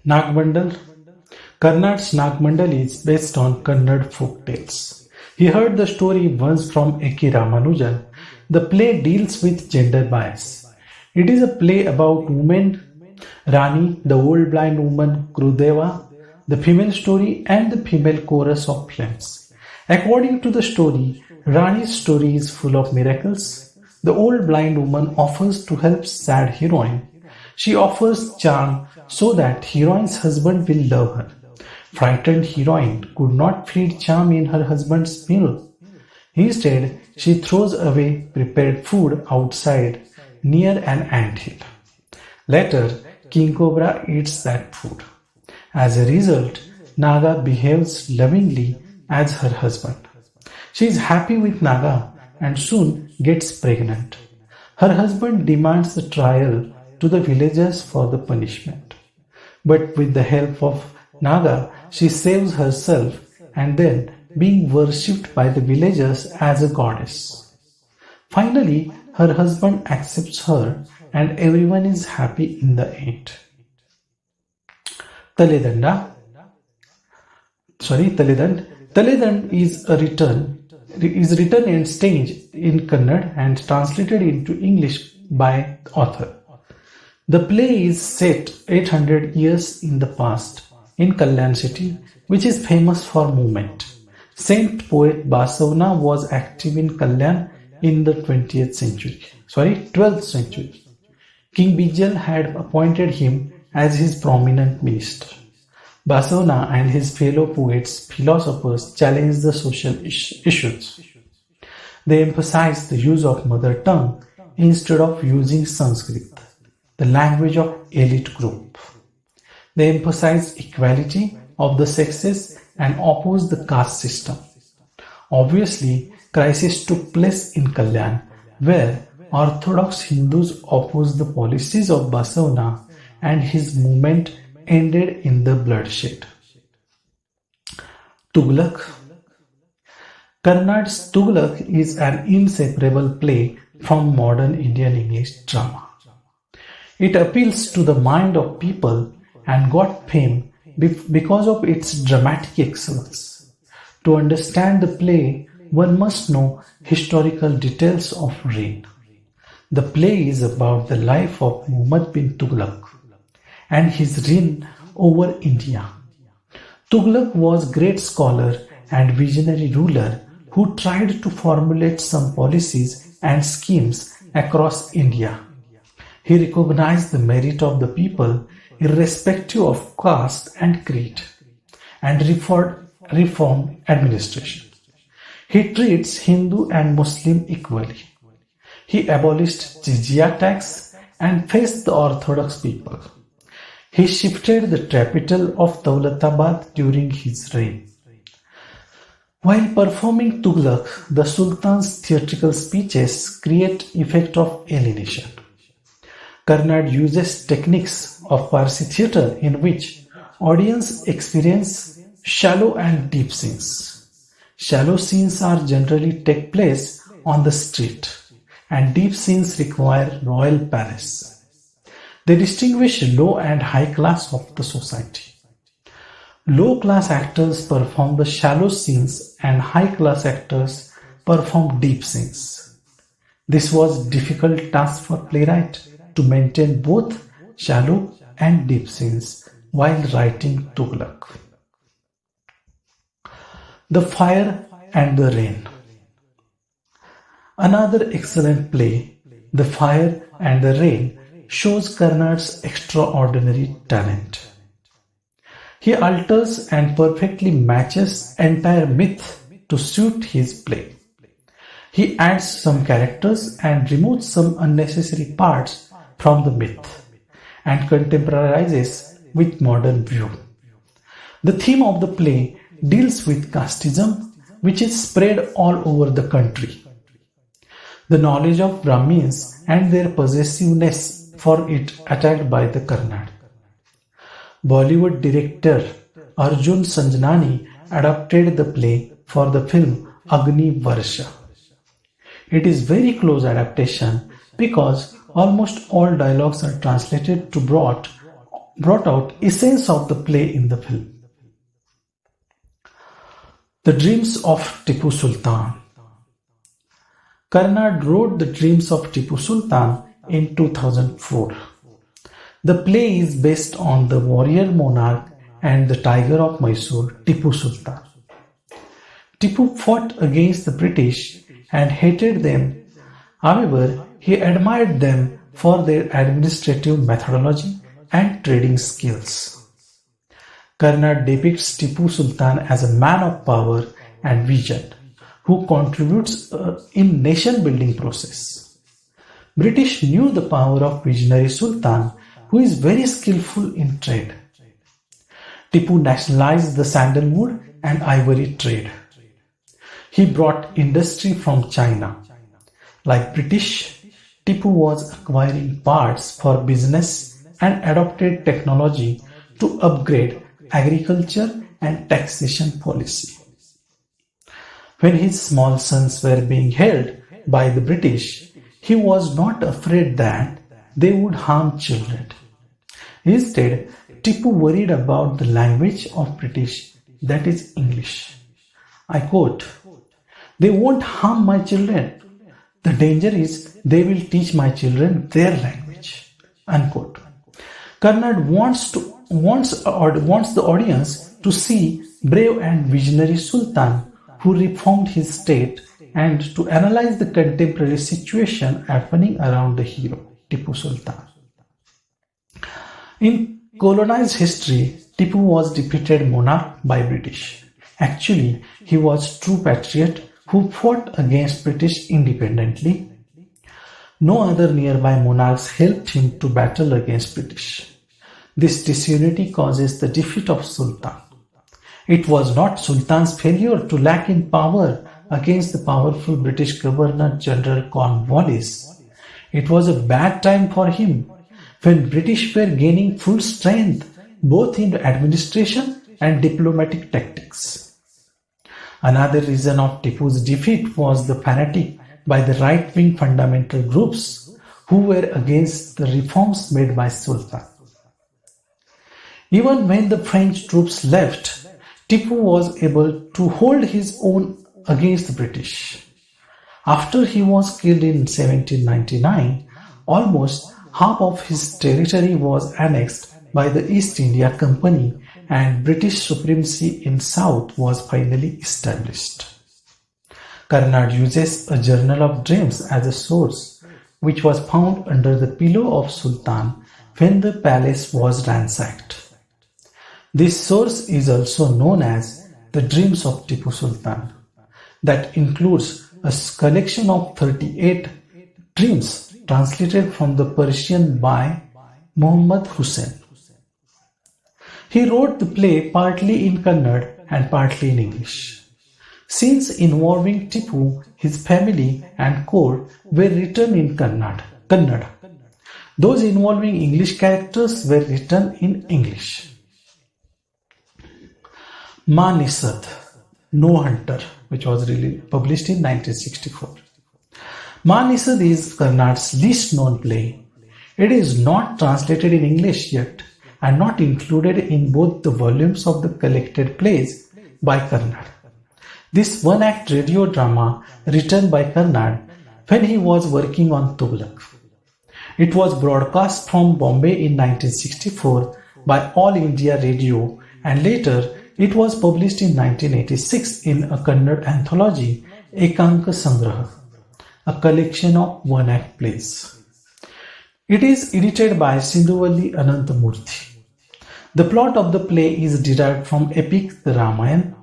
Nagmandal. Karnad's Nagmandal is based on Kannada folk tales. He heard the story once from A.K. Ramanujan. The play deals with gender bias. It is a play about women, Rani, the old blind woman Krudeva, the female story, and the female chorus of flames. According to the story, Rani's story is full of miracles. The old blind woman offers to help sad heroine. She offers charm so that heroine's husband will love her. Frightened heroine could not find charm in her husband's meal. Instead, she throws away prepared food outside near an anthill. Later, King Cobra eats that food. As a result, Naga behaves lovingly as her husband. She is happy with Naga and soon gets pregnant. Her husband demands the trial to the villagers for the punishment. But with the help of Naga, she saves herself and then being worshipped by the villagers as a goddess. Finally, her husband accepts her and everyone is happy in the end. Taledanda. Taledand. Taledand is written and staged in Kannada and translated into English by author. The play is set 800 years in the past in Kalyan city, which is famous for movement. Saint poet Basavana was active in Kalyan in the 12th century. King Bijal had appointed him as his prominent minister. Basavana and his fellow poets, philosophers challenged the social issues. They emphasized the use of mother tongue instead of using Sanskrit, the language of elite group. They emphasized equality of the sexes and opposed the caste system. Obviously, crisis took place in Kalyan, where Orthodox Hindus opposed the policies of Basavana and his movement ended in the bloodshed. Tughlaq. Karnad's Tughlaq is an inseparable play from modern Indian English drama. It appeals to the mind of people and got fame because of its dramatic excellence. To understand the play, one must know historical details of reign. The play is about the life of Muhammad bin Tughlaq and his reign over India. Tughlaq was a great scholar and visionary ruler who tried to formulate some policies and schemes across India. He recognized the merit of the people irrespective of caste and creed, and reformed administration. He treats Hindu and Muslim equally. He abolished jizya tax and faced the Orthodox people. He shifted the capital of Daulatabad during his reign. While performing Tughlaq, the Sultan's theatrical speeches create effect of alienation. Karnad uses techniques of Parsi theatre in which audience experience shallow and deep scenes. Shallow scenes are generally take place on the street, and deep scenes require royal palace. They distinguish low and high class of the society. Low class actors perform the shallow scenes and high class actors perform deep scenes. This was a difficult task for playwright to maintain both shallow and deep scenes while writing Tughlaq. The Fire and the Rain. Another excellent play, The Fire and the Rain, shows Karnad's extraordinary talent. He alters and perfectly matches entire myth to suit his play. He adds some characters and removes some unnecessary parts from the myth and contemporarizes with modern view. The theme of the play deals with casteism, which is spread all over the country. The knowledge of Brahmins and their possessiveness for it attacked by the Karnad. Bollywood director Arjun Sanjnani adapted the play for the film Agni Varsha. It is very close adaptation because almost all dialogues are translated to brought brought out essence of the play in the film. The Dreams of Tipu Sultan. Karnad wrote The Dreams of Tipu Sultan in 2004. The play is based on the warrior monarch and the tiger of Mysore, Tipu Sultan. Tipu fought against the British and hated them. However, he admired them for their administrative methodology and trading skills. Karnad depicts Tipu Sultan as a man of power and vision who contributes in nation-building process. British knew the power of visionary Sultan, who is very skillful in trade. Tipu nationalized the sandalwood and ivory trade. He brought industry from China. Like British, Tipu was acquiring parts for business and adopted technology to upgrade agriculture and taxation policy. When his small sons were being held by the British, he was not afraid that they would harm children. Instead, Tipu worried about the language of British, that is English. I quote, "They won't harm my children. The danger is they will teach my children their language." Unquote. Karnad wants the audience to see brave and visionary Sultan who reformed his state and to analyze the contemporary situation happening around the hero, Tipu Sultan. In colonized history, Tipu was defeated monarch by British. Actually, he was true patriot who fought against British independently. No other nearby monarchs helped him to battle against British. This disunity causes the defeat of Sultan. It was not Sultan's failure to lack in power against the powerful British Governor-General Cornwallis. It was a bad time for him when British were gaining full strength both in administration and diplomatic tactics. Another reason of Tipu's defeat was the fanatic by the right-wing fundamental groups who were against the reforms made by Sultan. Even when the French troops left, Tipu was able to hold his own against the British. After he was killed in 1799, almost half of his territory was annexed by the East India Company and British supremacy in South was finally established. Karnad uses a journal of dreams as a source, which was found under the pillow of Sultan when the palace was ransacked. This source is also known as the Dreams of Tipu Sultan. That includes a collection of 38 dreams translated from the Persian by Muhammad Hussain. He wrote the play partly in Kannada and partly in English. Scenes involving Tipu, his family and court were written in Kannada. Those involving English characters were written in English. Ma Nisad, No Hunter, which was published in 1964. Ma Nisad is Karnad's least known play. It is not translated in English yet and not included in both the volumes of the collected plays by Karnad. This one-act radio drama written by Karnad when he was working on Tughlaq. It was broadcast from Bombay in 1964 by All India Radio and later it was published in 1986 in a Kannada anthology, Ekanka Sangraha, a collection of one-act plays. It is edited by Sindhuvalli Ananthamurthy. The plot of the play is derived from epic the Ramayana.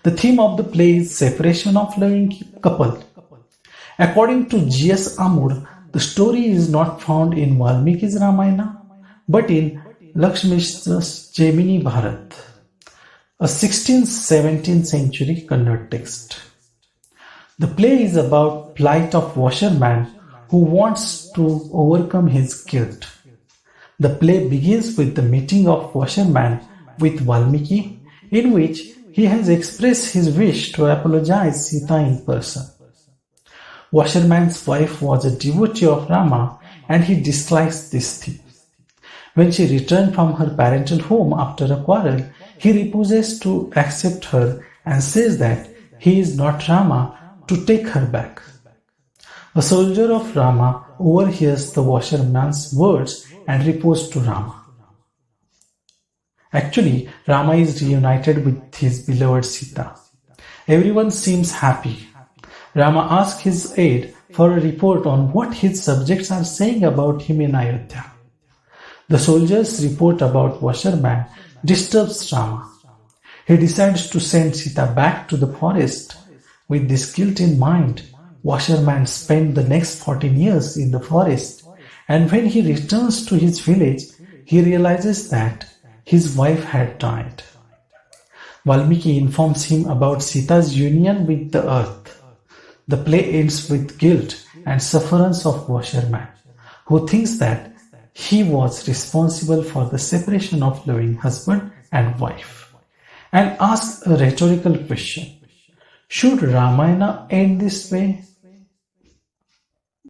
The theme of the play is separation of loving couple. According to G.S. Amur, the story is not found in Valmiki's Ramayana, but in Lakshmish's Jaimini Bharat, a 16th-17th century Kannada text. The play is about plight of washerman who wants to overcome his guilt. The play begins with the meeting of washerman with Valmiki, in which he has expressed his wish to apologize Sita in person. Washerman's wife was a devotee of Rama and he dislikes this theme. When she returned from her parental home after a quarrel, he refuses to accept her and says that he is not Rama to take her back. A soldier of Rama overhears the washerman's words and reports to Rama. Actually, Rama is reunited with his beloved Sita. Everyone seems happy. Rama asks his aide for a report on what his subjects are saying about him in Ayodhya. The soldier's report about washerman disturbs Rama. He decides to send Sita back to the forest. With this guilt in mind, washerman spent the next 14 years in the forest, and when he returns to his village, he realizes that his wife had died. Valmiki informs him about Sita's union with the earth. The play ends with guilt and sufferance of washerman, who thinks that he was responsible for the separation of loving husband and wife, and asks a rhetorical question. Should Ramayana end this way?